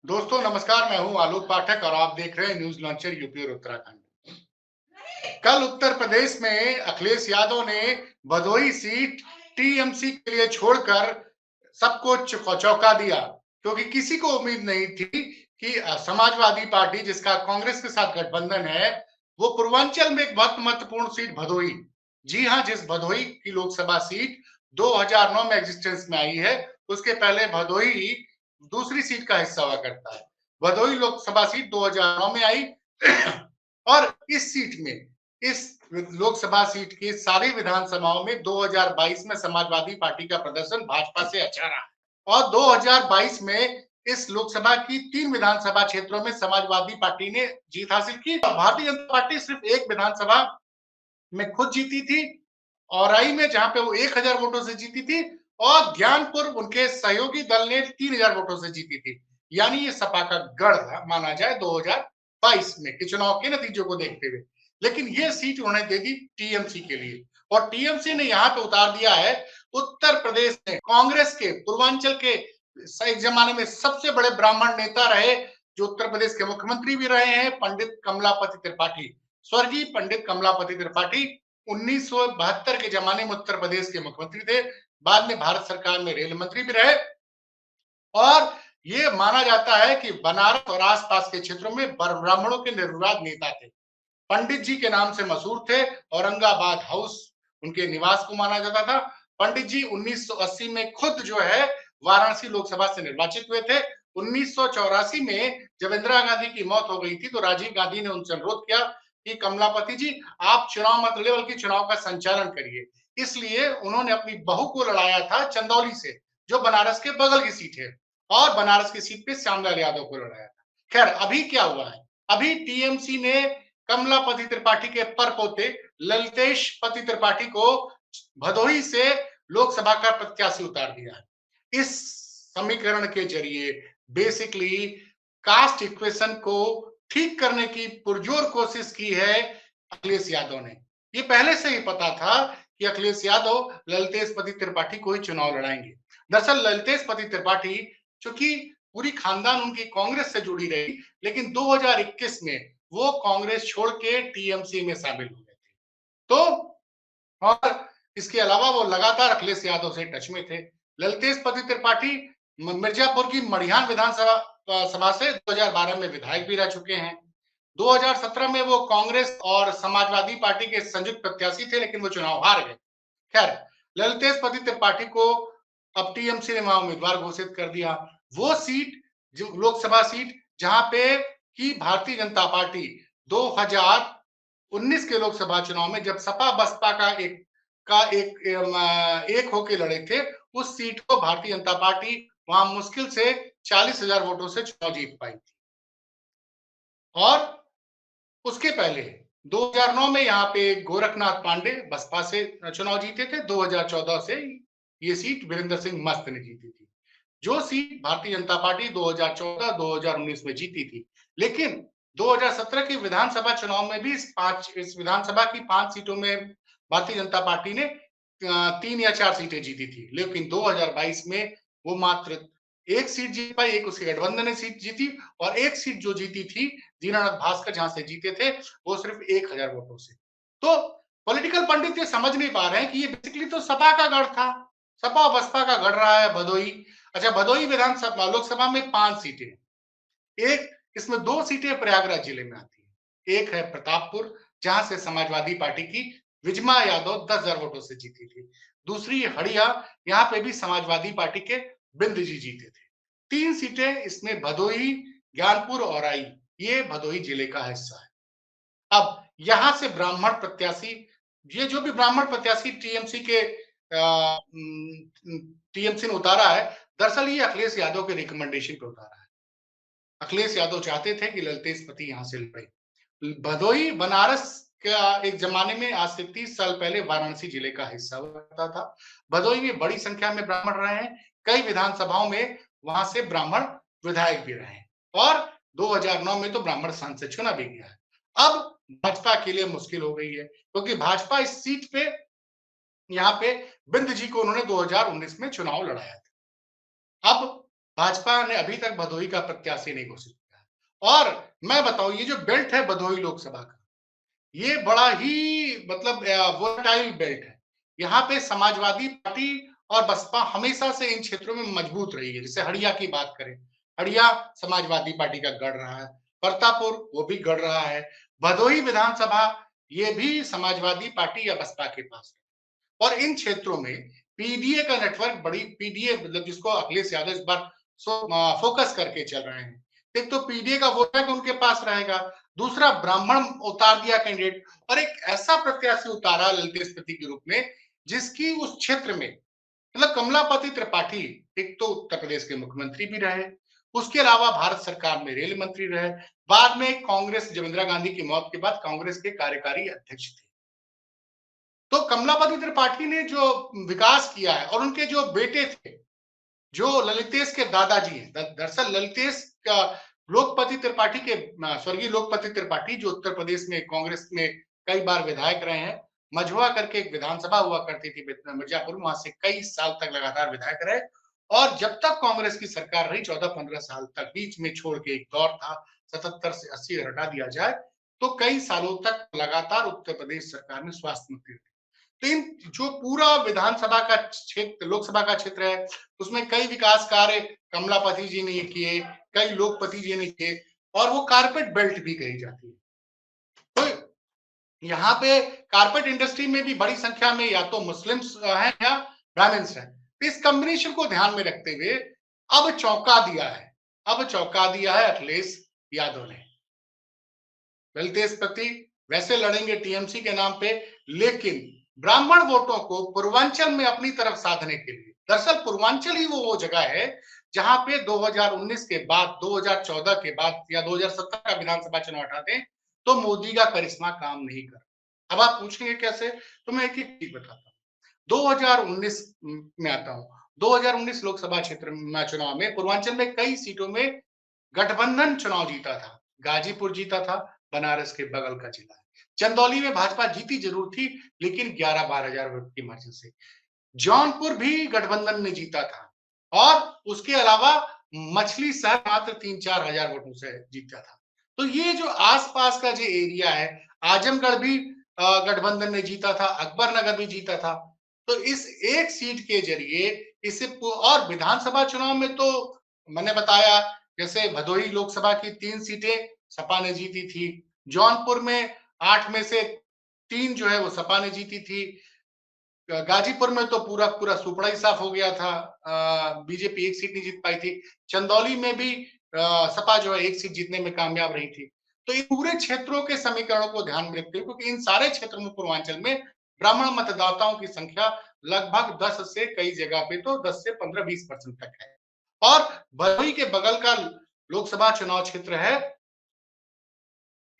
दोस्तों नमस्कार, मैं हूं आलोक पाठक और आप देख रहे हैं न्यूज लॉन्चर यूपी और उत्तराखंड। कल उत्तर प्रदेश में अखिलेश यादव ने भदोही सीट टीएमसी के लिए छोड़कर सबको चौंका दिया, क्योंकि किसी को उम्मीद नहीं थी कि समाजवादी पार्टी जिसका कांग्रेस के साथ गठबंधन है, वो पूर्वांचल में एक बहुत महत्वपूर्ण सीट भदोही, जी हाँ, जिस भदोही की लोकसभा सीट 2009 में एग्जिस्टेंस में आई है, उसके पहले भदोही दूसरी सीट का हिस्सा हुआ करता है। भदोही लोकसभा सीट 2009 में आई और इस सीट में, इस लोकसभा सीट की सारी विधानसभाओं में 2022 में समाजवादी पार्टी का प्रदर्शन भाजपा से अच्छा रहा और 2022 में इस लोकसभा की 3 विधानसभा क्षेत्रों में समाजवादी पार्टी ने जीत हासिल की और भारतीय जनता पार्टी सिर्फ एक विधानसभा में खुद जीती थी, औराई में, जहां पे वो 1000 वोटों से जीती थी, और ज्ञानपुर उनके सहयोगी दल ने 3000 वोटों से जीती थी। यानी ये सपा का गढ़ था माना जाए 2022 में के चुनाव के नतीजों को देखते हुए। लेकिन ये सीट उन्होंने दे दी टीएमसी के लिए और टीएमसी ने यहां पे उतार दिया है उत्तर प्रदेश में कांग्रेस के पूर्वांचल के एक जमाने में सबसे बड़े ब्राह्मण नेता रहे, जो उत्तर प्रदेश के मुख्यमंत्री भी रहे हैं, पंडित कमलापति त्रिपाठी। स्वर्गीय पंडित कमलापति त्रिपाठी 1972 के जमाने में उत्तर प्रदेश के मुख्यमंत्री थे, बाद में भारत सरकार में रेल मंत्री भी रहे और ये माना जाता है कि बनारस और आसपास के क्षेत्रों में ब्राह्मणों के निर्विवाद नेता थे। पंडित जी के नाम से मशहूर थे, औरंगाबाद हाउस उनके निवास को माना जाता था। पंडित जी 1980 में खुद जो है वाराणसी लोकसभा से निर्वाचित हुए थे। 1984 में जब इंदिरा गांधी की मौत हो गई थी तो राजीव गांधी ने उनसे अनुरोध किया कि कमलापति जी, आप चुनाव मत लड़िए बल्कि चुनाव का संचालन करिए। इसलिए उन्होंने अपनी बहू को लड़ाया था चंदौली से, जो बनारस के बगल की सीट है, और बनारस की सीट पे श्यामलाल यादव को लड़ाया था। खैर, अभी क्या हुआ है, अभी टीएमसी ने कमलापति त्रिपाठी के परपोते ललितेश पति त्रिपाठी को भदोही से लोकसभा का प्रत्याशी उतार दिया है। इस समीकरण के जरिए बेसिकली कास्ट इक्वेशन को ठीक करने की पुरजोर कोशिश की है अखिलेश यादव ने। ये पहले से ही पता था कि अखिलेश यादव ललितेश पति त्रिपाठी को ही चुनाव लड़ाएंगे। दरअसल ललितेश पति त्रिपाठी, चूंकि पूरी खानदान उनकी कांग्रेस से जुड़ी रही, लेकिन 2021 में वो कांग्रेस छोड़ के टीएमसी में शामिल हो गए थे। तो और इसके अलावा वो लगातार अखिलेश यादव से टच में थे। ललितेश पति त्रिपाठी मिर्जापुर की मड़िहान विधानसभा सभा से 2012 में विधायक भी रह चुके हैं। 2017 में वो कांग्रेस और समाजवादी पार्टी के संयुक्त प्रत्याशी थे, लेकिन वो चुनाव हार गए। खैर, ललितेश पति त्रिपाठी को अब टीएमसी ने वहां उम्मीदवार घोषित कर दिया। वो सीट, जो लोकसभा सीट जहां पे की भारतीय जनता पार्टी 2019 के लोकसभा चुनाव में जब सपा बसपा एक होके लड़े थे, उस सीट को भारतीय जनता पार्टी वहां मुश्किल से 40,000 वोटों से चुनाव जीत पाई थी। और उसके पहले 2009 में यहाँ पे गोरखनाथ पांडे बसपा से चुनाव जीते थे। 2014 से ये सीट वीरेंद्र सिंह मस्त ने जीती थी, जो सीट भारतीय जनता पार्टी 2014-2019 में जीती थी। लेकिन 2017 के विधानसभा चुनाव में भी इस विधानसभा की 5 सीटों में भारतीय जनता पार्टी ने 3 या 4 सीटें जीती थी। लेकिन 2022 में वो मात्र एक सीट जीत पाई, एक उसके गठबंधन ने सीट जीती, और एक सीट जो जीती थी दीनानाथ भास्कर जहां से जीते थे, वो सिर्फ 1000 वोटों से। तो पॉलिटिकल पंडित ये समझ नहीं पा रहे हैं कि ये बेसिकली तो सपा का गढ़ था, सपा और बसपा का गढ़ रहा है भदोही। अच्छा, भदोही विधानसभा लोकसभा में 5 सीटें, एक इसमें 2 सीटें प्रयागराज जिले में आती है, एक है प्रतापपुर जहां से समाजवादी पार्टी की विजमा यादव 10,000 वोटों से जीती थी, दूसरी हड़िया, यहाँ पे भी समाजवादी पार्टी के बिंद जी जीते थे। 3 सीटें इसमें भदोही, ज्ञानपुर और आई, ये भदोही जिले का हिस्सा है। अब यहां से ब्राह्मण प्रत्याशी, ये जो भी ब्राह्मण प्रत्याशी टीएमसी ने उतारा है, दरअसल ये अखिलेश यादव के रिकमेंडेशन पे उतारा है। अखिलेश यादव चाहते थे कि ललितेश पति यहां से लड़े। भदोही बनारस का एक जमाने में आज से 30 साल पहले वाराणसी जिले का हिस्सा हुआ करता था। भदोही में बड़ी संख्या में ब्राह्मण रहे हैं, कई विधानसभाओं में वहां से ब्राह्मण विधायक भी रहे हैं, और 2009 में तो ब्राह्मण सांसद चुना भी गया है। अब भाजपा के लिए मुश्किल हो गई है, क्योंकि भाजपा इस सीट पे, यहाँ पे बिंद जी को उन्होंने 2019 में चुनाव लड़ाया था। अब भाजपा ने अभी तक भदोही का प्रत्याशी नहीं घोषित किया। और मैं बताऊं, ये जो बेल्ट है भदोही लोकसभा का, ये बड़ा ही मतलब वोलेटाइल बेल्ट है। यहाँ पे समाजवादी पार्टी और बसपा हमेशा से इन क्षेत्रों में मजबूत रही है। जैसे हड़िया की बात करें, हड़िया समाजवादी पार्टी का गढ़ रहा है, परतापुर वो भी गढ़ रहा है, भदोही विधानसभा ये भी समाजवादी पार्टी या बसपा के पास है। और इन क्षेत्रों में पीडीए का नेटवर्क, बड़ी पीडीए मतलब जिसको अखिलेश यादव इस बार फोकस करके चल रहे हैं। एक तो पीडीए का वोट बैंक उनके पास रहेगा, दूसरा ब्राह्मण उतार दिया कैंडिडेट, और एक ऐसा प्रत्याशी उतारा ललितेश पति के रूप में जिसकी उस क्षेत्र में मतलब कमलापति त्रिपाठी एक तो उत्तर प्रदेश के मुख्यमंत्री भी रहे, उसके अलावा भारत सरकार में रेल मंत्री रहे, बाद में कांग्रेस जब इंदिरा गांधी की मौत के बाद कांग्रेस के कार्यकारी अध्यक्ष थे। तो कमलापति त्रिपाठी ने जो विकास किया है, और उनके जो बेटे थे, जो ललितेश के दादाजी हैं, दरअसल ललितेश का लोकपति त्रिपाठी के स्वर्गीय लोकपति त्रिपाठी जो उत्तर प्रदेश में कांग्रेस में कई बार विधायक रहे हैं, मझुआ करके एक विधानसभा हुआ करती थी मिर्जापुर, वहां से कई साल तक लगातार विधायक रहे। और जब तक कांग्रेस की सरकार रही 14-15 साल तक, बीच में छोड़ के एक दौर था 77 से 80 हटा दिया जाए, तो कई सालों तक लगातार उत्तर प्रदेश सरकार में स्वास्थ्य मंत्री रहे। तो इन जो पूरा विधानसभा का क्षेत्र, लोकसभा का क्षेत्र है, उसमें कई विकास कार्य कमलापति जी ने किए, कई लोकपति जी ने किए, और वो कारपेट बेल्ट भी कही जाती है। तो यहाँ पे कारपेट इंडस्ट्री में भी बड़ी संख्या में या तो मुस्लिम्स हैं या ब्राह्मण्स हैं। तो इस कॉम्बिनेशन को ध्यान में रखते हुए अब चौंका दिया है, अब चौंका दिया है अखिलेश यादव ने। ललितेश पति वैसे लड़ेंगे टीएमसी के नाम पे, लेकिन ब्राह्मण वोटों को पूर्वांचल में अपनी तरफ साधने के लिए, दरअसल पूर्वांचल ही वो जगह है जहां पे 2019 के बाद, 2014 के बाद या 2017 का विधानसभा चुनाव हटा दें तो मोदी का करिश्मा काम नहीं कर। अब आप पूछेंगे कैसे, तो मैं एक एक चीज बताता हूँ। 2019 में आता हूँ, 2019 लोकसभा क्षेत्र में चुनाव में पूर्वांचल में कई सीटों में गठबंधन चुनाव जीता था। गाजीपुर जीता था, बनारस के बगल का जिला है। चंदौली में भाजपा जीती जरूर थी, लेकिन 11-12 हजार वोट की मार्जिन से। जौनपुर भी गठबंधन ने जीता था, और उसके अलावा मछली शहर मात्र 3-4 हजार वोटों से जीता था। तो ये जो आसपास का जो एरिया है, आजमगढ़ भी गठबंधन ने जीता था, अकबर नगर भी जीता था। तो इस एक सीट के जरिए इसे, और विधानसभा चुनाव में तो मैंने बताया, जैसे भदोही लोकसभा की 3 सीटें सपा ने जीती थी, जौनपुर में 8 में से 3 जो है वो सपा ने जीती थी, गाजीपुर में तो पूरा पूरा सुपड़ा ही साफ हो गया था, बीजेपी एक सीट नहीं जीत पाई थी, चंदौली में भी सपा जो है एक सीट जीतने में कामयाब रही थी। तो इन पूरे क्षेत्रों के समीकरणों को ध्यान में रखते हुए, क्योंकि इन सारे क्षेत्रों में पूर्वांचल में ब्राह्मण मतदाताओं की संख्या लगभग 10 से, कई जगह पे तो 10 से 15-20% तक है। और भदोही के बगल का लोकसभा चुनाव क्षेत्र है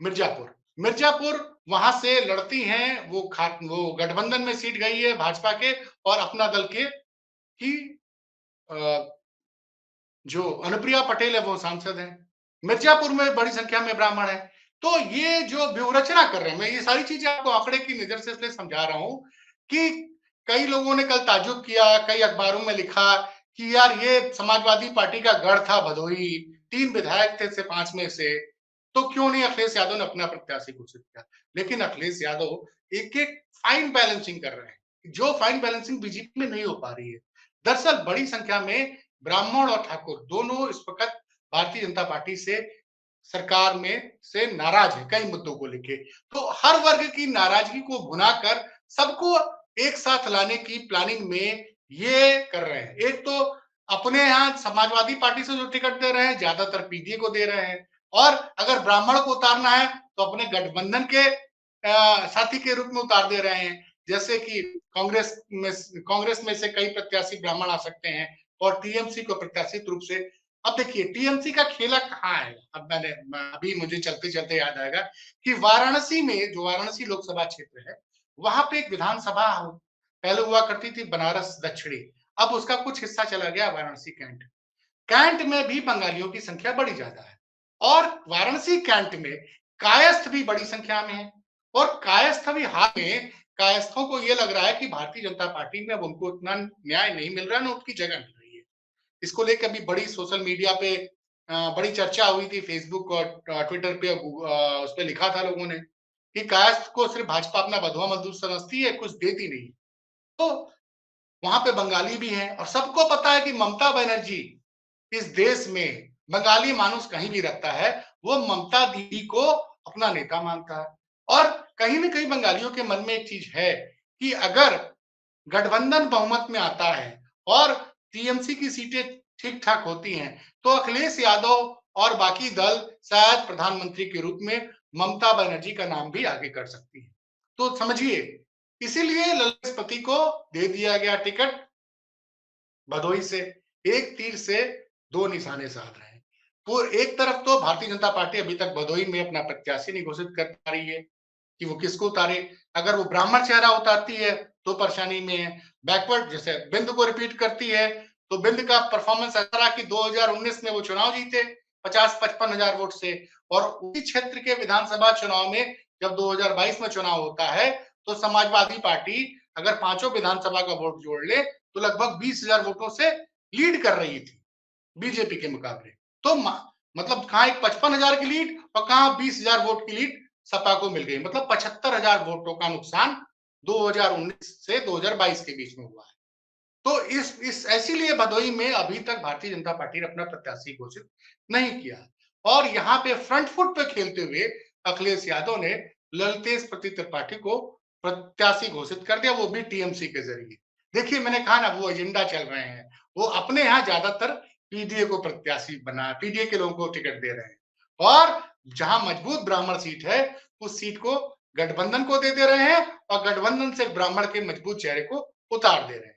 मिर्जापुर। मिर्जापुर वहां से लड़ती हैं, वो गठबंधन में सीट गई है भाजपा के, और अपना दल के की जो अनुप्रिया पटेल है वो सांसद है। मिर्जापुर में बड़ी संख्या में ब्राह्मण है। तो ये जो व्यूहरचना कर रहे हैं, मैं ये सारी चीजें आपको आंकड़े की नजर से इसलिए समझा रहा हूं कि कई लोगों ने कल ताज्जुब किया, कई अखबारों में लिखा कि यार ये समाजवादी पार्टी का गढ़ था भदोही, 3 विधायक थे से 5 में से, तो क्यों नहीं अखिलेश यादव ने अपना प्रत्याशी घोषित किया। लेकिन अखिलेश यादव एक एक फाइन बैलेंसिंग कर रहे हैं, जो फाइन बैलेंसिंग बीजेपी में नहीं हो पा रही है। दरअसल बड़ी संख्या में ब्राह्मण और ठाकुर दोनों इस वक्त भारतीय जनता पार्टी से, सरकार में से नाराज है कई मुद्दों को लेके। तो हर वर्ग की नाराजगी को भुनाकर सबको एक साथ लाने की प्लानिंग में ये कर रहे हैं। एक तो अपने यहाँ समाजवादी पार्टी से जो टिकट दे रहे हैं, ज्यादातर पीडीए को दे रहे हैं, और अगर ब्राह्मण को उतारना है तो अपने गठबंधन के साथी के रूप में उतार दे रहे हैं। जैसे कि कांग्रेस में से कई प्रत्याशी ब्राह्मण आ सकते हैं, और टीएमसी को प्रत्याशित रूप से। अब देखिए टीएमसी का खेला कहाँ है, अब अभी मुझे चलते चलते याद आएगा कि वाराणसी में, जो वाराणसी लोकसभा क्षेत्र है, वहां पे एक विधानसभा पहले हुआ करती थी बनारस दक्षिणी, अब उसका कुछ हिस्सा चला गया वाराणसी कैंट। कैंट में भी बंगालियों की संख्या बड़ी ज्यादा है, और वाराणसी कैंट में कायस्थ भी बड़ी संख्या में है, और कायस्थ भी हाल में कायस्थों को यह लग रहा है कि भारतीय जनता पार्टी में अब उनको उतना न्याय नहीं मिल रहा है, ना उनकी जगह मिल रही है। इसको लेकर भी बड़ी सोशल मीडिया पे बड़ी चर्चा हुई थी, फेसबुक और ट्विटर पे, उस पे लिखा था लोगों ने कि कास्ट को सिर्फ भाजपा अपना बंधुआ मजदूर समझती है, कुछ देती नहीं। तो वहां पे बंगाली भी हैं और सबको पता है कि ममता बनर्जी इस देश में बंगाली मानुस कहीं भी रहता है, वो ममता दीदी को अपना नेता मानता है। और कहीं न कहीं बंगालियों के मन में एक चीज है कि अगर गठबंधन बहुमत में आता है और टीएमसी की सीटें ठीक-ठाक होती हैं, तो अखिलेश यादव और बाकी दल शायद प्रधानमंत्री के रूप में ममता बनर्जी का नाम भी आगे कर सकती है। तो समझिए, इसीलिए ललित को दे दिया गया टिकट भदोही से। एक तीर से दो निशाने साध रहे हैं। तो एक तरफ तो भारतीय जनता पार्टी अभी तक भदोही में अपना प्रत्याशी नहीं घोषित कर पा रही है कि वो किसको उतारे। अगर वो ब्राह्मण चेहरा उतारती है तो परेशानी में है। बैकवर्ड जैसे बिंद को रिपीट करती है तो बिंद का परफॉर्मेंस ऐसा रहा कि 2019 में वो चुनाव जीते 50-55 हजार वोट से, और उसी क्षेत्र के विधानसभा चुनाव में जब 2022 में चुनाव होता है तो समाजवादी पार्टी अगर पांचों विधानसभा का वोट जोड़ ले तो लगभग 20,000 वोटों से लीड कर रही थी बीजेपी के मुकाबले। तो मतलब कहां एक 55,000 की लीड और कहां 20,000 वोट की लीड सपा को मिल गई। मतलब 75,000 वोटों का नुकसान 2019 से 2022 के बीच में हुआ है। तो इस इसीलिए भदोही में अभी तक भारतीय जनता पार्टी ने अपना प्रत्याशी घोषित नहीं किया और यहाँ पे फ्रंट फुट पे खेलते हुए अखिलेश यादव ने ललतेज प्रति त्रिपाठी को प्रत्याशी घोषित कर दिया, वो भी टीएमसी के जरिए। देखिए, मैंने कहा ना, वो एजेंडा चल रहे हैं। वो अपने यहाँ ज्यादातर पीडीए को प्रत्याशी बना, पीडीए के लोगों को टिकट दे रहे हैं और जहां मजबूत ब्राह्मण सीट है उस सीट को गठबंधन को दे रहे हैं और गठबंधन से ब्राह्मण के मजबूत चेहरे को उतार दे रहे हैं।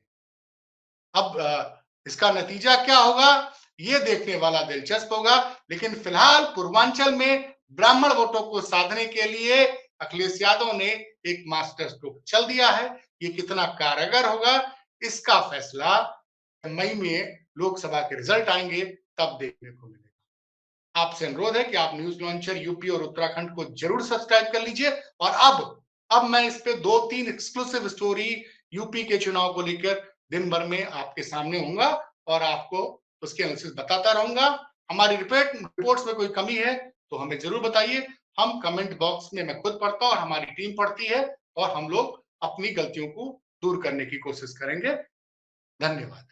अब इसका नतीजा क्या होगा ये देखने वाला दिलचस्प होगा, लेकिन फिलहाल पूर्वांचल में ब्राह्मण वोटों को साधने के लिए अखिलेश यादव ने एक मास्टर स्ट्रोक चल दिया है। ये कितना कारगर होगा इसका फैसला मई में लोकसभा के रिजल्ट आएंगे तब देखने को मिलेगा। आपसे अनुरोध है कि आप न्यूज लॉन्चर यूपी और उत्तराखंड को जरूर सब्सक्राइब कर लीजिए और अब मैं इस पे 2-3 एक्सक्लूसिव स्टोरी यूपी के चुनाव को लेकर दिन भर में आपके सामने होऊंगा और आपको उसके एनालिसिस बताता रहूंगा। हमारी रिपोर्ट्स में कोई कमी है तो हमें जरूर बताइए। हम कमेंट बॉक्स में मैं खुद पढ़ता हूं और हमारी टीम पढ़ती है और हम लोग अपनी गलतियों को दूर करने की कोशिश करेंगे। धन्यवाद।